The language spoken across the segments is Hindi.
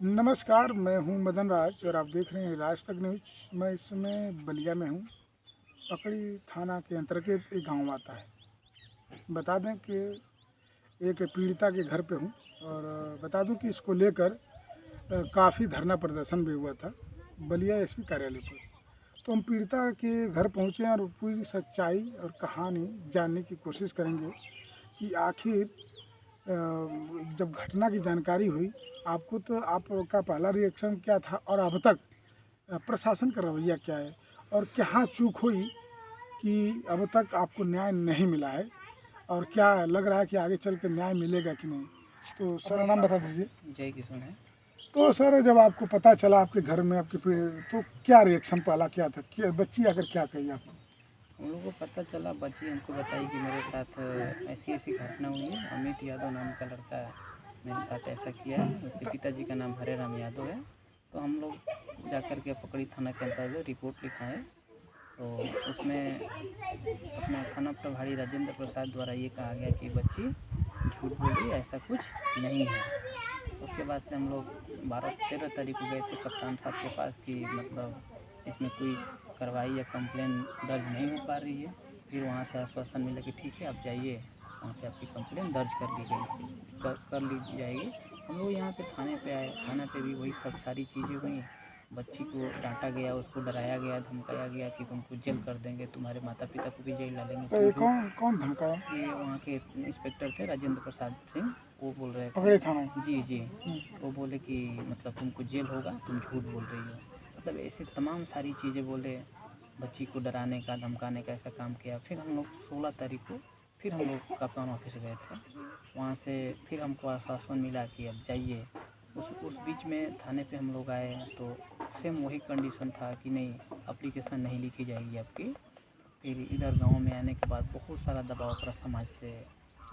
नमस्कार, मैं हूं मदन राज और आप देख रहे हैं राज तक न्यूज़। मैं इस समय बलिया में हूं। पकड़ी थाना के अंतर्गत एक गांव आता है। बता दें कि एक पीड़िता के घर पे हूं और बता दूं कि इसको लेकर काफ़ी धरना प्रदर्शन भी हुआ था बलिया एसपी कार्यालय पर। तो हम पीड़िता के घर पहुंचे और पूरी सच्चाई और कहानी जानने की कोशिश करेंगे कि आखिर जब घटना की जानकारी हुई आपको, तो आपका पहला रिएक्शन क्या था और अब तक प्रशासन का रवैया क्या है और क्या चूक हुई कि अब तक आपको न्याय नहीं मिला है और क्या लग रहा है कि आगे चल कर न्याय मिलेगा कि नहीं। तो सर नाम बता दीजिए। जय किशन है। तो सर जब आपको पता चला आपके घर में तो क्या रिएक्शन पहला क्या था, क्या बच्ची आकर क्या कही आपको? उन लोगों को पता चला, बच्ची हमको बताई कि मेरे साथ ऐसी ऐसी घटना हुई है। अमित यादव नाम का लड़का मेरे साथ ऐसा किया है। उसके पिताजी का नाम हरे राम यादव है। तो हम लोग जाकर के पकड़ी थाना के अंतर्गत रिपोर्ट लिखाएँ। तो उसमें अपना थाना प्रभारी राजेंद्र प्रसाद द्वारा ये कहा गया कि बच्ची झूठ बोली, ऐसा कुछ नहीं है। उसके बाद से हम लोग 12-13 तारीख को गए थे कप्तान साहब के पास कि मतलब इसमें कोई कार्रवाई या कंप्लेन दर्ज नहीं हो पा रही है। फिर वहाँ से आश्वासन मिला कि ठीक है, आप जाइए, वहाँ पे आपकी कंप्लेन दर्ज कर ली ली जाएगी। हम लोग यहाँ पे थाने पे आए। थाना पे भी वही सब सारी चीज़ें हुई। बच्ची को डांटा गया, उसको डराया गया, धमकाया गया कि तुमको जेल कर देंगे, तुम्हारे माता पिता को भी जेल डालेंगे। तो ये कौन कौन धमकाया? ये वहाँ के इंस्पेक्टर थे राजेंद्र प्रसाद सिंह, वो बोल रहे थे। पकड़े थाना? जी जी। वो बोले कि मतलब तुमको जेल होगा, तुम झूठ बोल रही हो। मतलब ऐसे तमाम सारी चीज़ें बोले। बच्ची को डराने का, धमकाने का ऐसा काम किया। फिर हम लोग 16 तारीख को फिर हम लोग कप्तान ऑफिस गए थे। वहाँ से फिर हमको आश्वासन मिला कि अब जाइए। उस बीच में थाने पे हम लोग आए तो सेम वही कंडीशन था कि नहीं, एप्लीकेशन नहीं लिखी जाएगी आपकी। फिर इधर गांव में आने के बाद बहुत सारा दबाव पड़ा समाज से।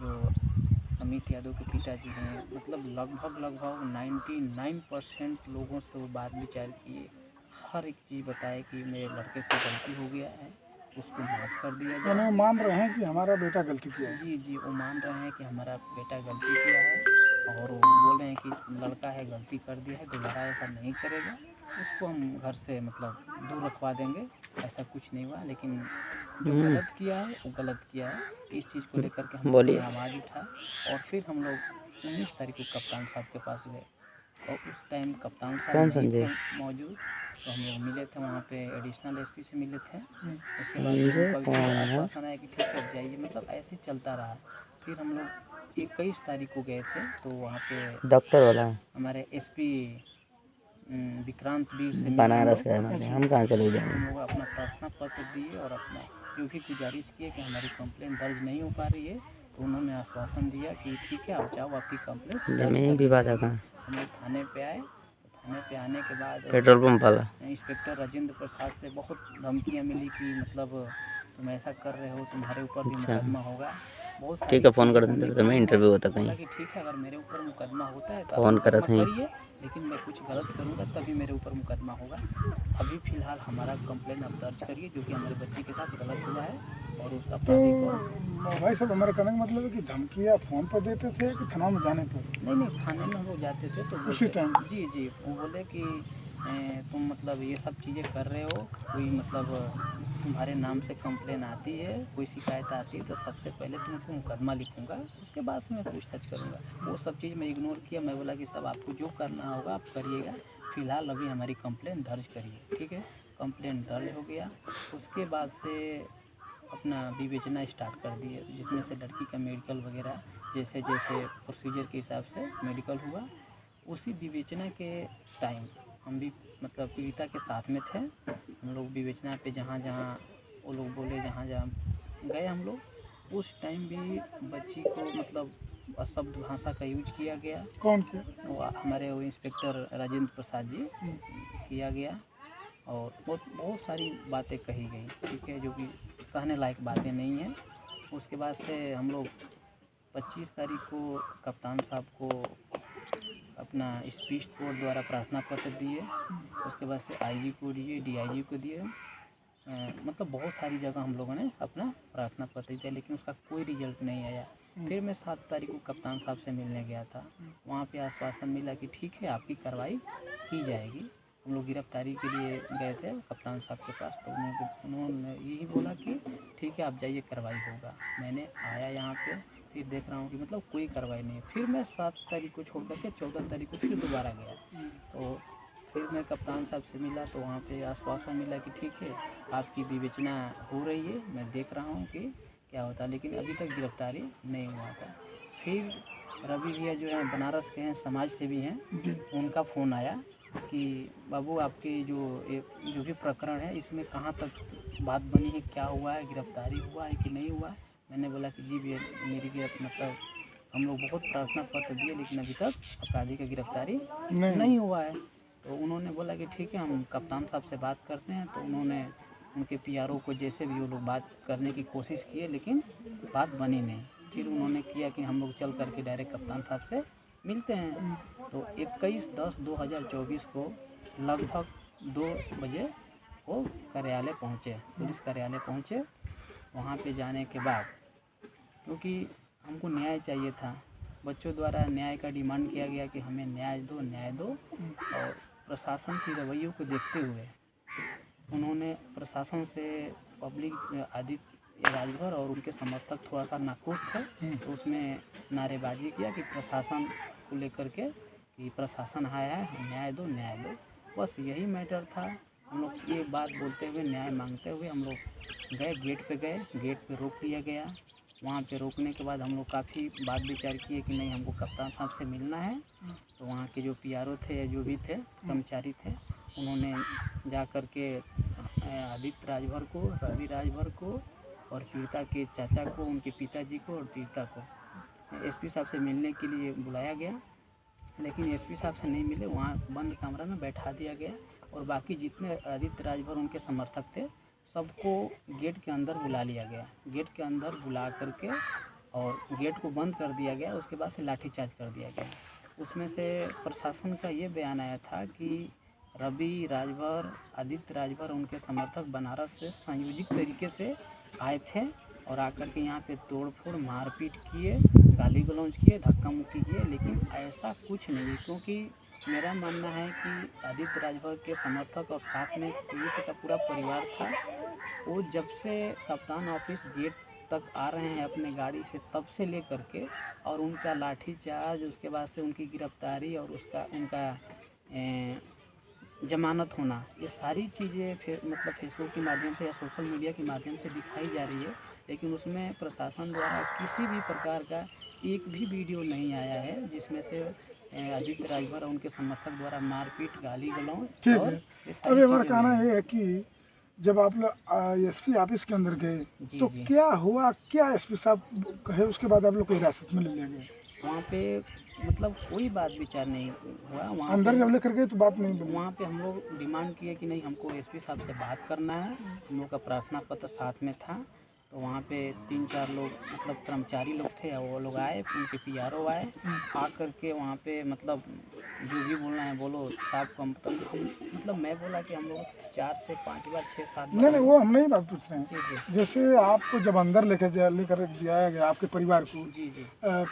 जो अमित यादव के पिताजी हैं, मतलब लगभग 99% लोगों से वो बात विचार किए। हर एक चीज़ बताए कि मेरे लड़के से गलती हो गया है, उसको माफ़ कर दिया यानी वो जाए। मान रहे हैं कि हमारा बेटा गलती किया है? जी जी, वो मान रहे हैं कि हमारा बेटा गलती किया है और वो बोल रहे हैं कि लड़का है, गलती कर दिया है, दोबारा ऐसा नहीं करेगा। उसको हम घर से मतलब दूर रखवा देंगे, ऐसा कुछ नहीं हुआ। लेकिन जो गलत किया है वो गलत किया है। इस चीज़ को लेकर के हम लोग ने आवाज़ उठाई और फिर हम लोग 19 तारीख को कप्तान साहब के पास गए और उस टाइम कप्तान साहब नहीं थे मौजूद। तो हम लोग मिले थे वहाँ पे, एडिशनल एसपी से मिले थे। उसके बाद उनका आश्वासन आया कि ठीक है अब जाइए। मतलब ऐसे चलता रहा। फिर हम लोग 21 तारीख को गए थे तो वहाँ पे डॉक्टर वाला हमारे एसपी विक्रांत वीर से बनारस का हम कहाँ चले हम जाएंगे। लोग अपना प्रार्थना पत्र दिए और अपना जो भी गुजारिश किए कि हमारी कंप्लेंट दर्ज नहीं हो पा रही है। तो उन्होंने आश्वासन दिया कि ठीक है आप जाओ, आपकी कंप्लेंट जमीन विवाद है कहाँ? हम लोग थाने पे आए। तो थाने पे आने के बाद पेट्रोल पंप वाला इंस्पेक्टर राजेंद्र प्रसाद से बहुत धमकियाँ मिली कि मतलब तुम ऐसा कर रहे हो, तुम्हारे ऊपर भी मुकदमा होगा। बहुत सारी ठीक है, फ़ोन कर चीज़ें होने देते के तो मैं बाद इंटरव्यू होता बोला कहीं कि ठीक है, अगर मेरे ऊपर मुकदमा होता है तो आप फ़ोन करा मुकदमा था करिए, लेकिन मैं कुछ गलत करूँगा तभी मेरे ऊपर मुकदमा होगा। अभी फ़िलहाल हमारा कंप्लेंट आप दर्ज करिए जो कि हमारे बच्चे के साथ गलत हुआ है और उस तो अपराधी को। भाई साहब, हमारा कहने का मतलब है कि धमकियाँ फ़ोन पर देते थे कि थाना में जाने पर? नहीं, थाने में हम लोग जाते थे तो उसी टाइम? जी जी, वो बोले कि तुम मतलब ये सब चीज़ें कर रहे हो, कोई मतलब तुम्हारे नाम से कंप्लेन आती है, कोई शिकायत आती है तो सबसे पहले तुमको मुकदमा लिखूंगा, उसके बाद से मैं पूछताछ करूँगा। वो सब चीज़ मैं इग्नोर किया। मैं बोला कि सब आपको जो करना होगा आप करिएगा, फ़िलहाल अभी हमारी कंप्लेन दर्ज करिए। ठीक है, कंप्लेन दर्ज हो गया। उसके बाद से अपना विवेचना स्टार्ट कर दिए, जिसमें से लड़की का मेडिकल वगैरह जैसे जैसे प्रोसीजर के हिसाब से मेडिकल हुआ। उसी विवेचना के टाइम हम भी मतलब पीड़िता के साथ में थे। हम लोग विवेचना पे जहाँ जहाँ वो लोग बोले, जहाँ जहाँ गए हम लोग, उस टाइम भी बच्ची को मतलब अशब्द भाषा का यूज किया गया। कौन किया? वो हमारे वो इंस्पेक्टर राजेंद्र प्रसाद जी किया गया और बहुत बहुत सारी बातें कही गई। ठीक है, जो कि कहने लायक बातें नहीं हैं। उसके बाद से हम लोग 25 तारीख को कप्तान साहब को अपना स्पीच कोर्ट द्वारा प्रार्थना पत्र दिए। उसके बाद से आईजी को दिए, डीआईजी को दिए। मतलब बहुत सारी जगह हम लोगों ने अपना प्रार्थना पत्र दिया, लेकिन उसका कोई रिजल्ट नहीं आया। फिर मैं 7 तारीख को कप्तान साहब से मिलने गया था। वहाँ पे आश्वासन मिला कि ठीक है आपकी कार्रवाई की जाएगी। हम लोग गिरफ्तारी के लिए गए थे कप्तान साहब के पास, तो उन्होंने यही बोला कि ठीक है आप जाइए, कार्रवाई होगा। मैंने आया यहाँ पे, फिर देख रहा हूँ कि मतलब कोई कार्रवाई नहीं है। फिर मैं 7 तारीख को छोड़ करके 14 तारीख को फिर दोबारा गया, तो फिर मैं कप्तान साहब से मिला तो वहाँ पे आश्वासन मिला कि ठीक है आपकी विवेचना हो रही है, मैं देख रहा हूँ कि क्या होता है, लेकिन अभी तक गिरफ्तारी नहीं हुआ था। फिर रवि भैया जो हैं बनारस के हैं, समाज सेवी हैं, उनका फ़ोन आया कि बाबू आपके जो भी प्रकरण है इसमें कहाँ तक बात बनी है, क्या हुआ है, गिरफ्तारी हुआ है कि नहीं हुआ है। मैंने बोला कि जी भैया मेरी मतलब हम लोग बहुत प्रार्थना पत्र दिए लेकिन अभी तक अपराधी का गिरफ्तारी नहीं हुआ है। तो उन्होंने बोला कि ठीक है हम कप्तान साहब से बात करते हैं। तो उन्होंने उनके पीआरओ को जैसे भी वो लोग बात करने की कोशिश किए लेकिन बात बनी नहीं। फिर उन्होंने किया कि हम लोग चल करके डायरेक्ट कप्तान साहब से मिलते हैं। तो 21/10/2024 को लगभग 2 बजे वो कार्यालय पहुँचे, पुलिस कार्यालय पहुँचे। वहाँ पे जाने के बाद क्योंकि हमको न्याय चाहिए था, बच्चों द्वारा न्याय का डिमांड किया गया कि हमें न्याय दो, और प्रशासन की रवैयों को देखते हुए उन्होंने प्रशासन से पब्लिक आदित्य राजभर और उनके समर्थक थोड़ा सा नाखुश थे, तो उसमें नारेबाजी किया कि प्रशासन को लेकर के कि प्रशासन आया है, न्याय दो, बस यही मैटर था। हम लोग ये बात बोलते हुए, न्याय मांगते हुए हम लोग गए, गेट पे रोक लिया गया। वहाँ पे रोकने के बाद हम लोग काफ़ी बात विचार किए कि नहीं हमको कप्तान साहब से मिलना है। तो वहाँ के जो पीआरओ थे या जो भी थे कर्मचारी थे, उन्होंने जा कर के आदित्य राजभर को, रवि राजभर को और पीड़िता के चाचा को, उनके पिताजी को और पीड़िता को एसपी साहब से मिलने के लिए बुलाया गया, लेकिन एसपी साहब से नहीं मिले। वहाँ बंद कमरा में बैठा दिया गया और बाकी जितने आदित्य राजभर उनके समर्थक थे सबको गेट के अंदर बुला लिया गया। गेट के अंदर बुला करके और गेट को बंद कर दिया गया। उसके बाद से लाठीचार्ज कर दिया गया। उसमें से प्रशासन का ये बयान आया था कि रवि राजभर, आदित्य राजभर, उनके समर्थक बनारस से संयोजित तरीके से आए थे और आकर के यहाँ पे तोड़फोड़, मारपीट किए, गाली गलौज किए, धक्का मुक्की किए, लेकिन ऐसा कुछ नहीं। क्योंकि मेरा मानना है कि आदित्य राजभर के समर्थक और साथ में पीड़ित का पूरा परिवार था, वो जब से कप्तान ऑफिस गेट तक आ रहे हैं अपने गाड़ी से तब से लेकर के, और उनका लाठीचार्ज, उसके बाद से उनकी गिरफ्तारी और उनका जमानत होना, ये सारी चीज़ें मतलब फेसबुक के माध्यम से या सोशल मीडिया के माध्यम से दिखाई जा रही है, लेकिन उसमें प्रशासन द्वारा किसी भी प्रकार का एक भी वीडियो नहीं आया है जिसमें से आदित्य राजभर और उनके समर्थक द्वारा मारपीट, गाली गलौज। ठीक और है, अब हमारा कहना ये है कि जब आप लोग एसपी ऑफिस के अंदर गए तो क्या हुआ, क्या एसपी साहब कहे उसके बाद आप लोग को हिरासत में ले लिया गया? वहाँ पे मतलब कोई बात विचार नहीं हुआ। वहाँ अंदर जब लेकर गए तो बात नहीं बनी? वहाँ पे हम लोग डिमांड किए कि नहीं हमको एसपी साहब से बात करना है। हम लोग का प्रार्थना पत्र साथ में था। तो वहाँ पे 3-4 लोग मतलब कर्मचारी लोग थे, वो लोग आए, उनके पीआरओ आए, आ कर के वहाँ पे मतलब जो भी बोलना है बोलो साहब को। मतलब मैं बोला कि हम लोग 4 से 5 बार 6-7 बार। नहीं, वो हम नहीं बात पूछ रहे हैं। जी। जैसे आपको जब अंदर लेकर जाया गया आपके परिवार को, जी।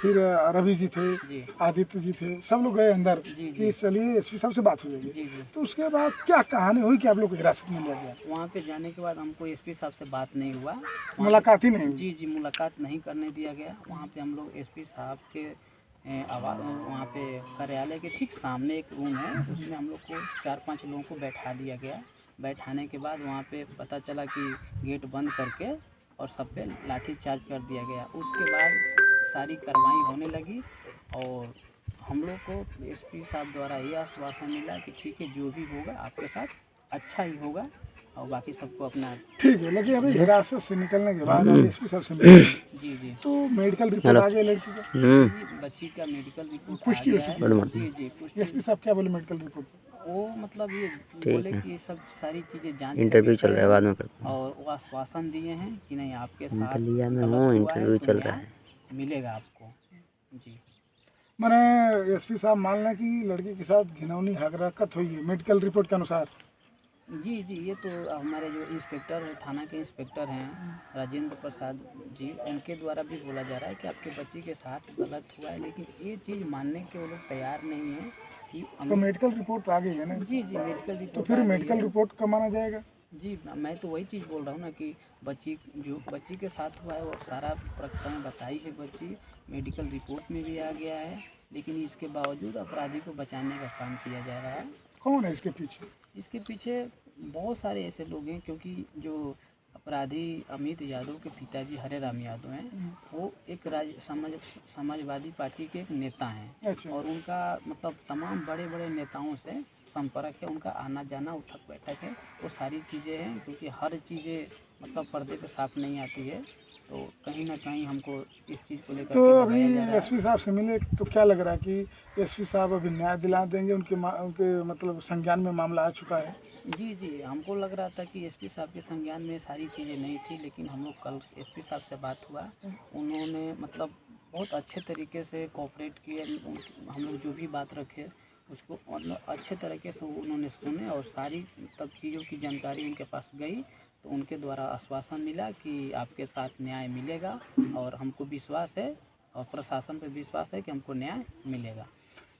फिर रवि जी थे, जी। आदित्य जी थे, सब लोग गए अंदर कि चलिए एसपी साहब से बात हो जाएगी। जी। तो उसके बाद क्या कहानी हुई कि आप लोग को हिरासत में लिया गया? वहाँ पे जाने के बाद हमको एसपी साहब से बात नहीं हुआ, मुलाकात ही नहीं हुई? जी, मुलाकात नहीं करने दिया गया। वहाँ पे हम लोग एसपी साहब के वहाँ पे कार्यालय के ठीक सामने एक रूम है, उसमें हम लोग को 4-5 लोगों को बैठा दिया गया। बैठाने के बाद वहाँ पे पता चला कि गेट बंद करके और सब पे लाठीचार्ज कर दिया गया। उसके बाद सारी कार्रवाई होने लगी और हम लोग को एसपी साहब द्वारा ये आश्वासन मिला कि ठीक है जो भी होगा आपके साथ अच्छा ही होगा और बाकी सबको अपना। ठीक है, लेकिन अभी हिरासत से निकलने के बाद आप एसपी साहब से मिले। जी। तो मेडिकल रिपोर्ट आ गया लड़की का? बच्ची का मेडिकल रिपोर्ट पुष्टि हो चुकी है? जी। एसपी साहब क्या बोले मेडिकल रिपोर्ट? वो मतलब ये बोले कि ये सब सारी चीज़ें जांच इंटरव्यू चल रहा है, बाद में करते हैं। और वो आश्वासन दिए हैं कि नहीं आपके साथ इंटरव्यू में गलत हूँ, हुआ है इंटरव्यू तो चल रहा न्याय है। मिलेगा आपको। जी। मैंने एसपी साहब मान लें कि लड़की के साथ घिनौनी हरकत हुई है मेडिकल रिपोर्ट के अनुसार? जी जी, ये तो हमारे जो इंस्पेक्टर है, थाना के इंस्पेक्टर हैं राजेंद्र प्रसाद जी, उनके द्वारा भी बोला जा रहा है कि आपके बच्ची के साथ गलत हुआ है, लेकिन ये चीज़ मानने के वो लोग तैयार नहीं है कि तो मेडिकल रिपोर्ट आ गई है ना? जी जी, मेडिकल तो रिपोर्ट फिर आ गई मेडिकल है। रिपोर्ट कब माना जाएगा? जी, मैं तो वही चीज़ बोल रहा हूँ ना कि बच्ची के साथ हुआ है वो सारा प्रकरण बताई है बच्ची, मेडिकल रिपोर्ट में भी आ गया है, लेकिन इसके बावजूद अपराधी को बचाने का काम किया जा रहा है। कौन है इसके पीछे? इसके पीछे बहुत सारे ऐसे लोग हैं, क्योंकि जो अपराधी अमित यादव के पिताजी हरे राम यादव हैं, वो एक समाजवादी पार्टी के एक नेता हैं, अच्छा। और उनका मतलब तमाम बड़े बड़े नेताओं से संपर्क है, उनका आना जाना उठक बैठक है, वो सारी चीज़ें हैं, क्योंकि हर चीज़ें मतलब पर्दे पे साफ नहीं आती है, तो कहीं ना कहीं हमको इस चीज़ को लेकर तो के अभी दबाया जा रहा है। एसपी साहब से मिले तो क्या लग रहा है कि एसपी साहब अभी न्याय दिला देंगे? उनके मतलब संज्ञान में मामला आ चुका है? जी जी, हमको लग रहा था कि एसपी साहब के संज्ञान में सारी चीज़ें नहीं थी, लेकिन हम लोग कल एसपी साहब से बात हुआ, उन्होंने मतलब बहुत अच्छे तरीके से कोऑपरेट किए, हम लोग जो भी बात रखे उसको मतलब अच्छे तरीके से उन्होंने सुने, और सारी तब चीज़ों की जानकारी उनके पास गई, तो उनके द्वारा आश्वासन मिला कि आपके साथ न्याय मिलेगा, और हमको विश्वास है और प्रशासन पे विश्वास है कि हमको न्याय मिलेगा।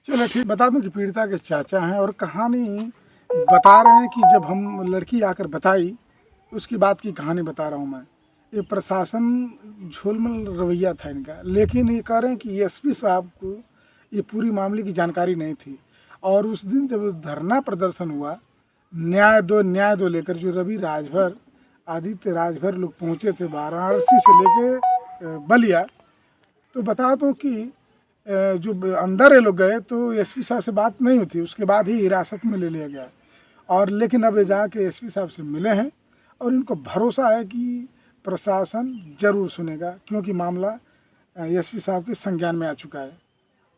चलो ठीक, बता दूं कि पीड़िता के चाचा हैं और कहानी बता रहे हैं कि जब हम लड़की आकर बताई उसकी बात की कहानी बता रहा हूँ मैं। ये प्रशासन झोलमल रवैया था इनका, लेकिन ये कह रहे हैं कि एसपी साहब को ये पूरी मामले की जानकारी नहीं थी, और उस दिन जब धरना प्रदर्शन हुआ न्याय दो लेकर, जो रवि राजभर आदित्य राजभर लोग पहुँचे थे वाराणसी से लेके बलिया, तो बता दूं कि जो अंदर ये लोग गए तो एसपी साहब से बात नहीं हुई थी, उसके बाद ही हिरासत में ले लिया गया। और लेकिन अब ये जाके एसपी साहब से मिले हैं और इनको भरोसा है कि प्रशासन जरूर सुनेगा, क्योंकि मामला एसपी साहब के संज्ञान में आ चुका है।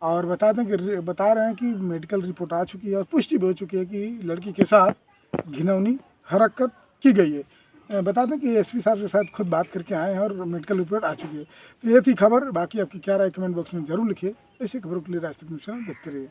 और बता दें कि बता रहे हैं कि मेडिकल रिपोर्ट आ चुकी है और पुष्टि भी हो चुकी है कि लड़की के साथ घिनौनी हरकत की गई है। बता दें कि एसपी साहब से शायद खुद बात करके आए हैं और मेडिकल रिपोर्ट आ चुकी है। तो ये थी खबर, बाकी आपकी क्या राय कमेंट बॉक्स में जरूर लिखिए। ऐसी खबरों के लिए राज तक न्यूज़ चैनल देखते रहिए।